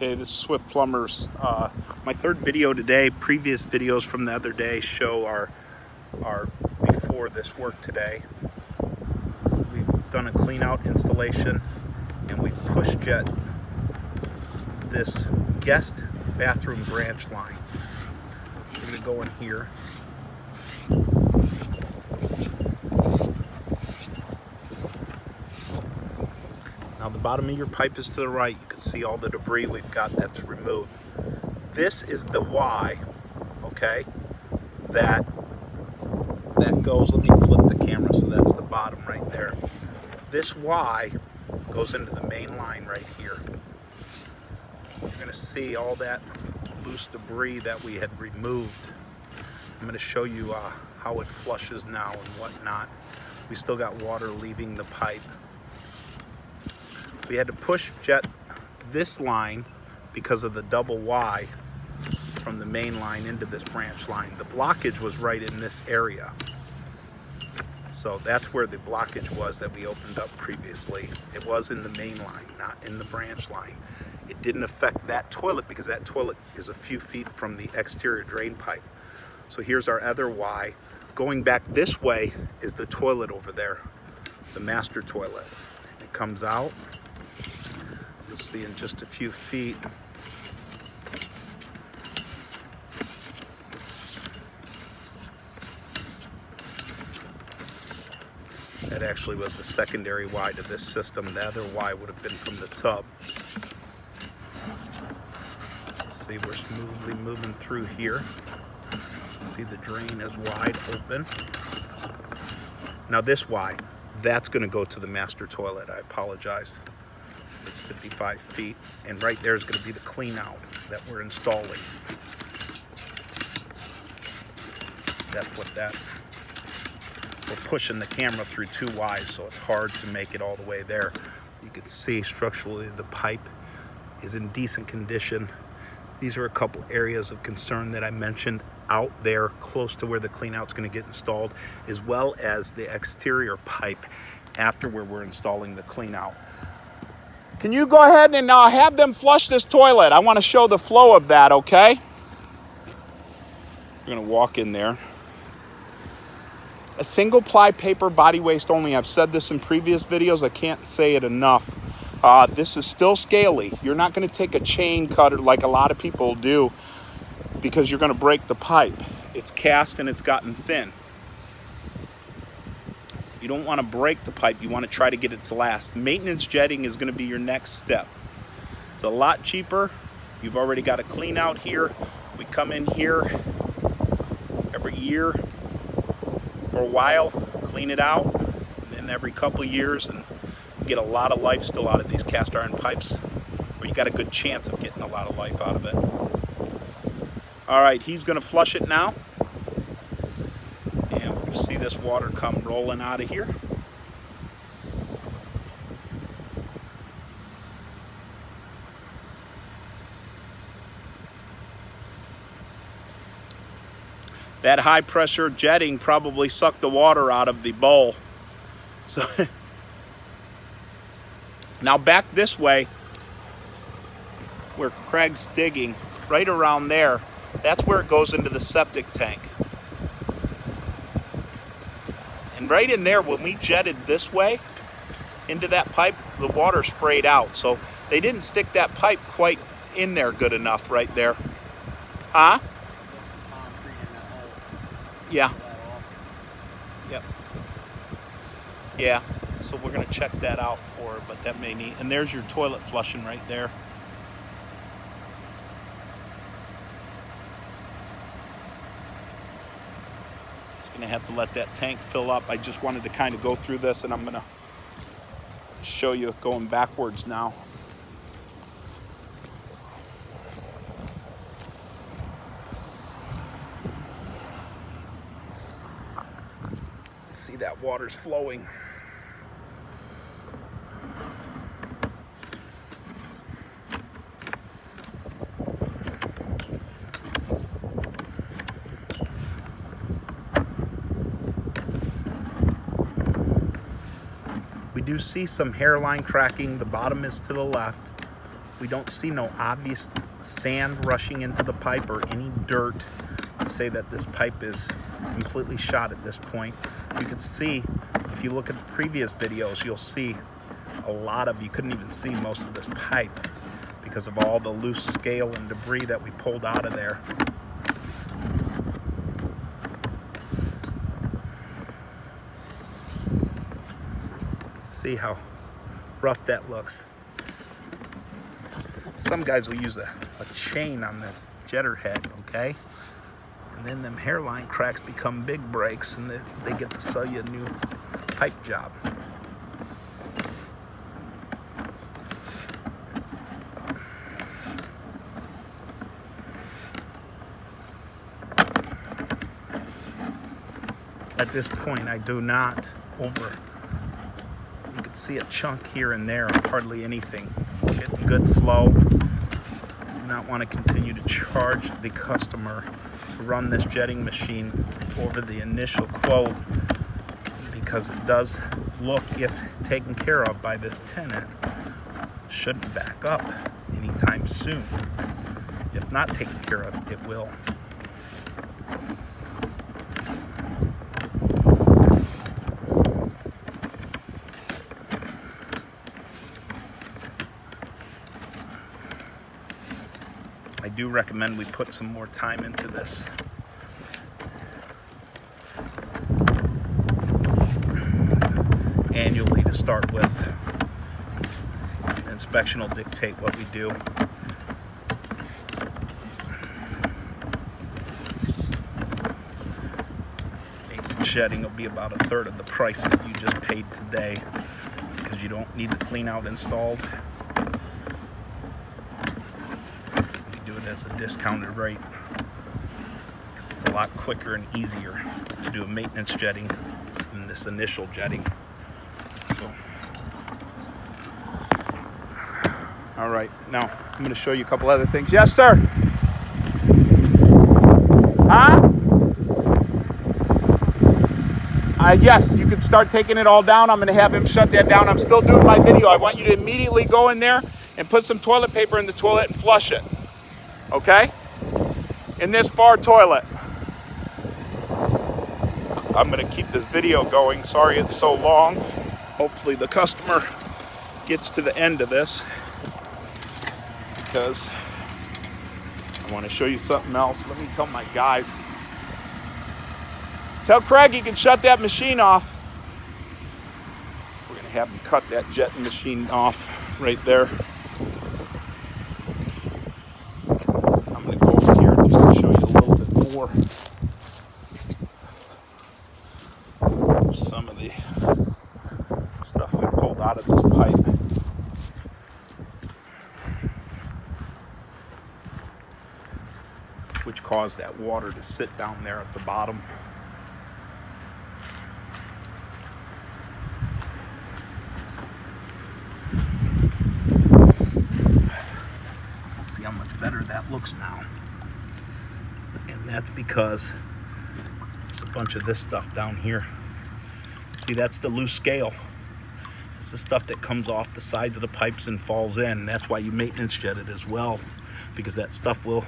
Okay, this is Swift Plumbers. My third video today. Previous videos from the other day show our before this work today. We've done a clean out installation and we push jet this guest bathroom branch line. We're going to go in here. Now the bottom of your pipe is to the right. You can see all the debris we've got that's removed. This is the Y, okay, that goes, let me flip the camera so that's the bottom right there. This Y goes into the main line right here. You're going to see all that loose debris that we had removed. I'm going to show you how it flushes now and whatnot. We still got water leaving the pipe. We had to push jet this line because of the double Y from the main line into this branch line. The blockage was right in this area. So that's where the blockage was that we opened up previously. It was in the main line, not in the branch line. It didn't affect that toilet because that toilet is a few feet from the exterior drain pipe. So here's our other Y. Going back this way is the toilet over there, the master toilet. It comes out. You'll see in just a few feet. That actually was the secondary Y to this system. The other Y would have been from the tub. See, we're smoothly moving through here. See, the drain is wide open. Now this Y, that's going to go to the master toilet. I apologize. 55 feet, and right there is going to be the clean out that we're installing. That's what that, we're pushing the camera through two Ys, so it's hard to make it all the way there. You can see structurally the pipe is in decent condition. These are a couple areas of concern that I mentioned out there close to where the clean out's going to get installed, as well as the exterior pipe after where we're installing the clean out. Can you go ahead and have them flush this toilet? I want to show the flow of that, okay? We're going to walk in there. A single ply paper, body waste only. I've said this in previous videos. I can't say it enough. This is still scaly. You're not going to take a chain cutter like a lot of people do because you're going to break the pipe. It's cast and it's gotten thin. You don't want to break the pipe. You want to try to get it to last. Maintenance jetting is going to be your next step. It's a lot cheaper. You've already got a clean out here. We come in here every year for a while, clean it out, and then every couple of years, and get a lot of life still out of these cast iron pipes, where you got a good chance of getting a lot of life out of it. All right, he's going to flush it now. See this water come rolling out of here. That high pressure jetting probably sucked the water out of the bowl. So now back this way where Craig's digging, right around there, that's where it goes into the septic tank. And right in there, when we jetted this way into that pipe, the water sprayed out. So they didn't stick that pipe quite in there good enough right there. Huh? Yeah. Yep. Yeah. So we're going to check that out for her, but that may need, and there's your toilet flushing right there. Gonna have to let that tank fill up. I just wanted to kind of go through this, and I'm gonna show you going backwards now. See, that water's flowing. We do see some hairline cracking. The bottom is to the left. We don't see no obvious sand rushing into the pipe or any dirt to say that this pipe is completely shot at this point. You can see, if you look at the previous videos, you'll see a lot of, you couldn't even see most of this pipe because of all the loose scale and debris that we pulled out of there. See how rough that looks. Some guys will use a chain on the jetter head, okay? And then them hairline cracks become big breaks and they get to sell you a new pipe job. At this point, I do not over. You can see a chunk here and there of hardly anything. Getting good flow. Do not want to continue to charge the customer to run this jetting machine over the initial quote, because it does look, if taken care of by this tenant, shouldn't back up anytime soon. If not taken care of, it will. I do recommend we put some more time into this. Annually to start with. Inspection will dictate what we do. Shedding will be about 1/3 of the price that you just paid today, because you don't need the clean out installed. As a discounted rate, because it's a lot quicker and easier to do a maintenance jetting than this initial jetting. So, all right, now I'm going to show you a couple other things. Yes, sir. Huh? Yes, you can start taking it all down. I'm going to have him shut that down. I'm still doing my video. I want you to immediately go in there and put some toilet paper in the toilet and flush it. Okay? In this far toilet. I'm going to keep this video going. Sorry it's so long. Hopefully the customer gets to the end of this, because I want to show you something else. Let me tell my guys. Tell Craig he can shut that machine off. We're going to have him cut that jetting machine off right there. Some of the stuff we pulled out of this pipe. Which caused that water to sit down there at the bottom. See how much better that looks now. And that's because there's a bunch of this stuff down here. See, that's the loose scale. It's the stuff that comes off the sides of the pipes and falls in. That's why you maintenance jet it as well, because that stuff will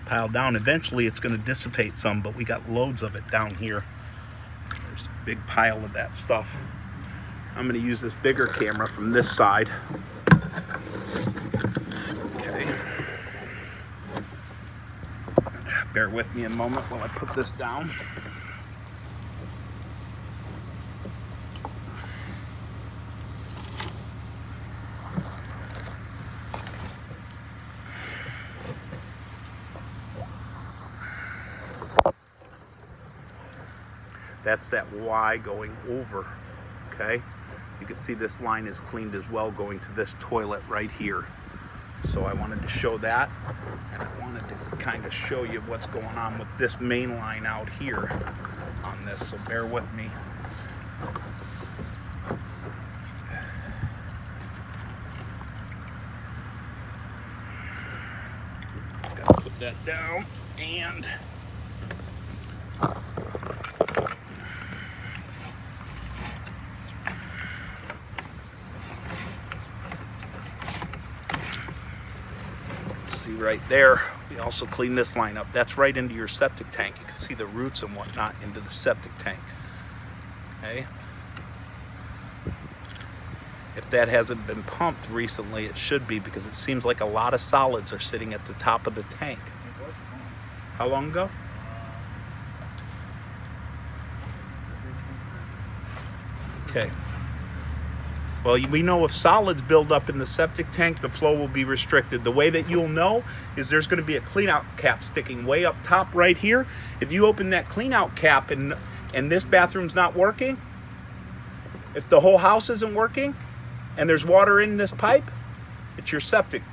pile down. Eventually it's going to dissipate some, but we got loads of it down here. There's a big pile of that stuff. I'm going to use this bigger camera from this side. Okay. Bear with me a moment while I put this down. That's that Y going over, okay? You can see this line is cleaned as well going to this toilet right here. So I wanted to show that, and I wanted to kind of show you what's going on with this main line out here on this, so bear with me. Gotta put that down, and See right there, we also clean this line up. That's right into your septic tank. You can see the roots and whatnot into the septic tank. Okay. If that hasn't been pumped recently, it should be, because it seems like a lot of solids are sitting at the top of the tank. How long ago? Okay. Well, we know if solids build up in the septic tank, the flow will be restricted. The way that you'll know is there's going to be a cleanout cap sticking way up top right here. If you open that cleanout cap and this bathroom's not working, if the whole house isn't working and there's water in this pipe, it's your septic.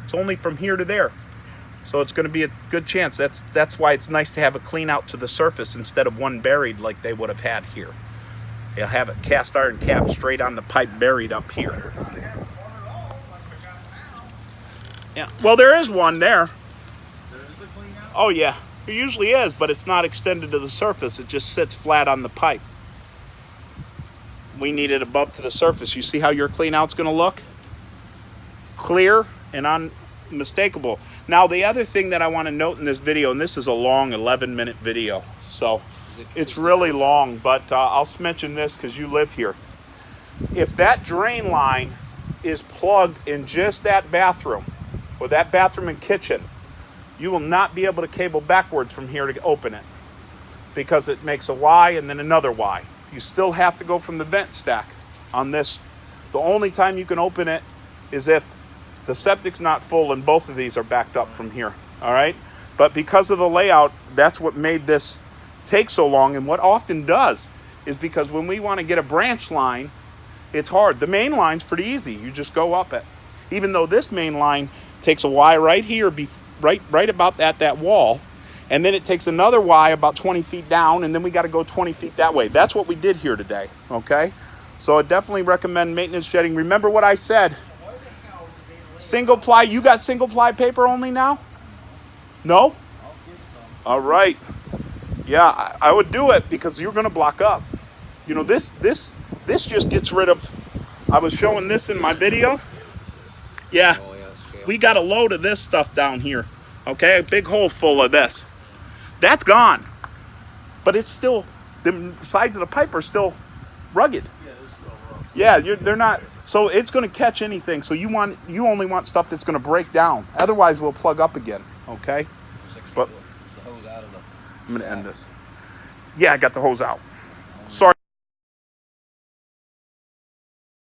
It's only from here to there. So it's going to be a good chance. That's why it's nice to have a clean out to the surface instead of one buried like they would have had here. They'll have a cast iron cap straight on the pipe buried up here. Yeah, well, there is one there. Oh yeah, there usually is, but it's not extended to the surface. It just sits flat on the pipe. We need it above to the surface. You see how your clean out's going to look? Clear and unmistakable. Now, the other thing that I want to note in this video, and this is a long 11-minute video, so it's really long, but I'll mention this because you live here. If that drain line is plugged in just that bathroom, or that bathroom and kitchen, you will not be able to cable backwards from here to open it, because it makes a Y and then another Y. You still have to go from the vent stack on this. The only time you can open it is if the septic's not full and both of these are backed up from here, all right? But because of the layout, that's what made this take so long. And what often does is, because when we want to get a branch line, it's hard. The main line's pretty easy. You just go up it. Even though this main line takes a Y right here, right about that wall, and then it takes another Y about 20 feet down, and then we got to go 20 feet that way. That's what we did here today, okay? So I definitely recommend maintenance jetting. Remember what I said. Single ply. You got single ply paper only now? No? All right. Yeah, I would do it, because you're going to block up. You know, this just gets rid of, I was showing this in my video. Yeah, we got a load of this stuff down here. Okay, a big hole full of this. That's gone. But it's still, the sides of the pipe are still rugged. Yeah, they're not, so it's going to catch anything. So you only want stuff that's going to break down. Otherwise, we'll plug up again, okay? But I'm going to end this. Yeah, I got the hose out. Sorry.